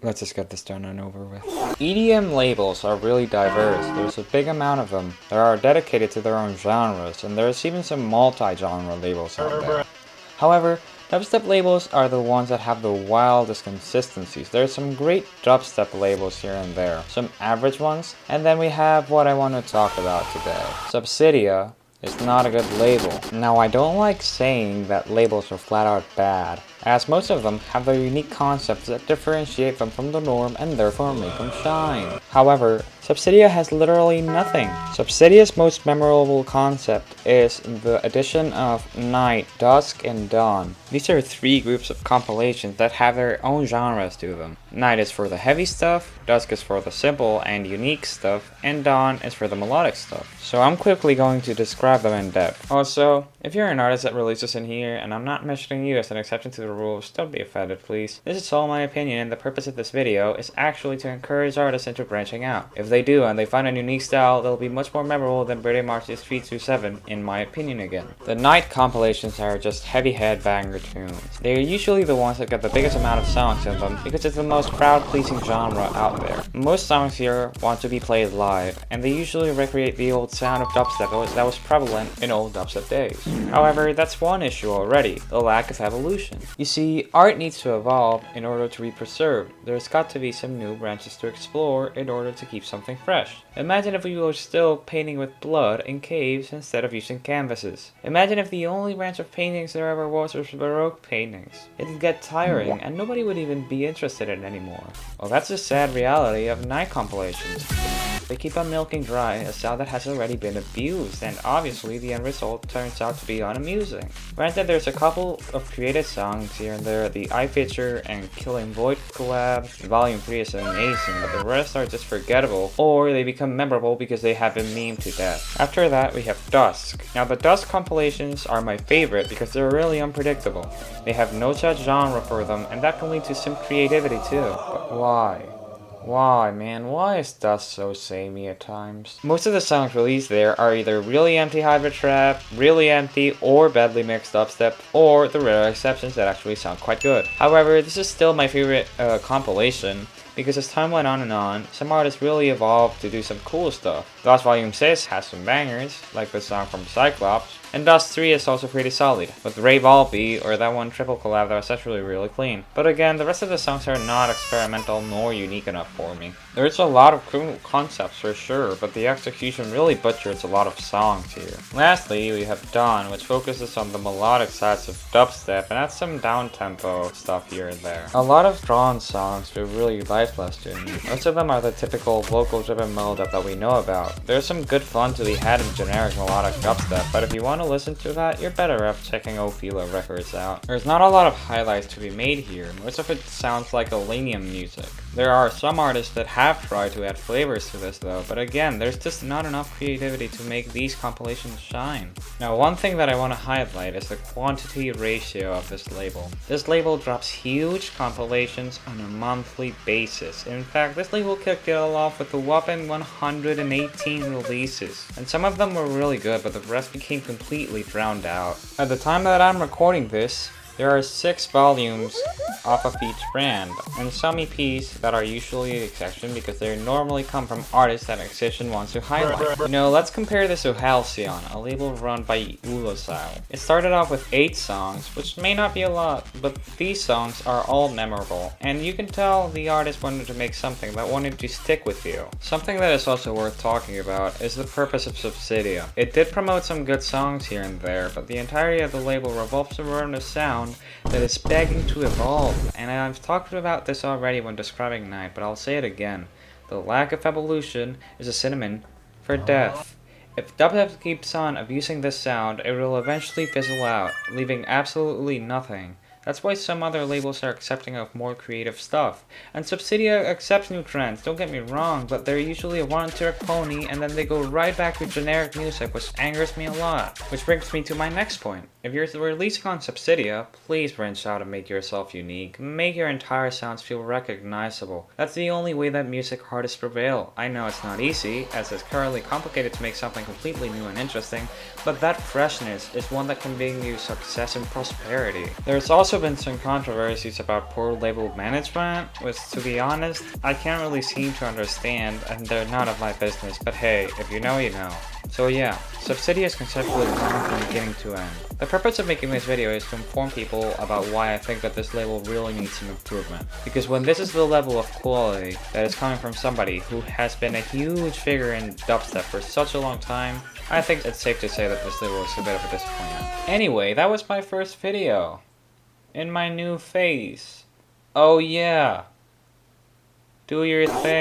Let's just get this done and over with. EDM labels are really diverse. There's a big amount of them. They are dedicated to their own genres, and there's even some multi-genre labels out there. However, dubstep labels are the ones that have the wildest consistencies. There's some great dubstep labels here and there, some average ones, and then we have what I want to talk about today. Subsidia is not a good label. Now, I don't like saying that labels are flat out bad, as most of them have their unique concepts that differentiate them from the norm and therefore make them shine. However, Subsidia has literally nothing. Subsidia's most memorable concept is the addition of night, dusk, and dawn. These are three groups of compilations that have their own genres to them. Night is for the heavy stuff, dusk is for the simple and unique stuff, and dawn is for the melodic stuff. So I'm quickly going to describe them in depth. Also, if you're an artist that releases in here, and I'm not mentioning you as an exception to the rules, don't be offended please. This is all my opinion, and the purpose of this video is actually to encourage artists into branching out. If they do and they find a unique style, they'll be much more memorable than Brady March's 327 in my opinion again. The night compilations are just heavy headbanger tunes. They are usually the ones that get the biggest amount of songs in them because it's the most crowd-pleasing genre out there. Most songs here want to be played live, and they usually recreate the old sound of dubstep that was prevalent in old dubstep days. However, that's one issue already, the lack of evolution. You see, art needs to evolve in order to be preserved. There's got to be some new branches to explore in order to keep something fresh. Imagine if we were still painting with blood in caves instead of using canvases. Imagine if the only branch of paintings there ever was Baroque paintings. It'd get tiring and nobody would even be interested in it anymore. Well, that's the sad reality of night compilations. They keep on milking dry a style that has already been abused, and obviously the end result turns out to be unamusing. Granted, there's a couple of creative songs here and there, the Eye Picture and Killing Void collab, Volume 3 is amazing, but the rest are just forgettable, or they become memorable because they have been memed to death. After that, we have Dusk. Now, the Dusk compilations are my favorite because they're really unpredictable. They have no set genre for them, and that can lead to some creativity too. But why? Why, man? Why is Dust so samey at times? Most of the songs released there are either really empty hybrid trap, really empty, or badly mixed dubstep, or the rare exceptions that actually sound quite good. However, this is still my favorite compilation, because as time went on, some artists really evolved to do some cool stuff. Dust Volume 6 has some bangers, like the song from Cyclops, and Dust 3 is also pretty solid, with Ray Volpe or that one triple collab that was actually really clean. But again, the rest of the songs are not experimental nor unique enough for me. There's a lot of cool concepts for sure, but the execution really butchers a lot of songs here. Lastly, we have Dawn, which focuses on the melodic sides of dubstep and adds some down-tempo stuff here and there. A lot of drawn songs feel really lifeless to me. Most of them are the typical vocal-driven melodic that we know about. There's some good fun to be had in generic melodic dubstep, but if you want to listen to that, you're better off checking Ophelia Records out. There's not a lot of highlights to be made here. Most of it sounds like Elenium music. There are some artists that have tried to add flavors to this though, but again, there's just not enough creativity to make these compilations shine. Now, one thing that I want to highlight is the quantity ratio of this label. This label drops huge compilations on a monthly basis. In fact, this label kicked it all off with a whopping 118 releases, and some of them were really good, but the rest became completely drowned out. At the time that I'm recording this, there are 6 volumes off of each brand, and some EPs that are usually the exception because they normally come from artists that Excision wants to highlight. You know, let's compare this to Halcyon, a label run by Ulosile. It started off with 8 songs, which may not be a lot, but these songs are all memorable, and you can tell the artist wanted to make something that wanted to stick with you. Something that is also worth talking about is the purpose of Subsidia. It did promote some good songs here and there, but the entirety of the label revolves around a sound that is begging to evolve, and I've talked about this already when describing Night, but I'll say it again. The lack of evolution is a synonym for death. If dubstep keeps on abusing this sound, it will eventually fizzle out, leaving absolutely nothing. That's why some other labels are accepting of more creative stuff. And Subsidia accepts new trends, don't get me wrong, but they're usually a one-trick pony and then they go right back to generic music, which angers me a lot. Which brings me to my next point. If you're releasing on Subsidia, please branch out and make yourself unique. Make your entire sounds feel recognizable. That's the only way that music artists prevail. I know it's not easy, as it's currently complicated to make something completely new and interesting, but that freshness is one that can bring you success and prosperity. There's also been some controversies about poor label management, which, to be honest, I can't really seem to understand, and they're none of my business, but hey, if you know, you know. So yeah, Subsidia is conceptually wrong from beginning to end. The purpose of making this video is to inform people about why I think that this label really needs some improvement. Because when this is the level of quality that is coming from somebody who has been a huge figure in dubstep for such a long time, I think it's safe to say that this label is a bit of a disappointment. Anyway, that was my first video. In my new face. Oh yeah. Do your thing.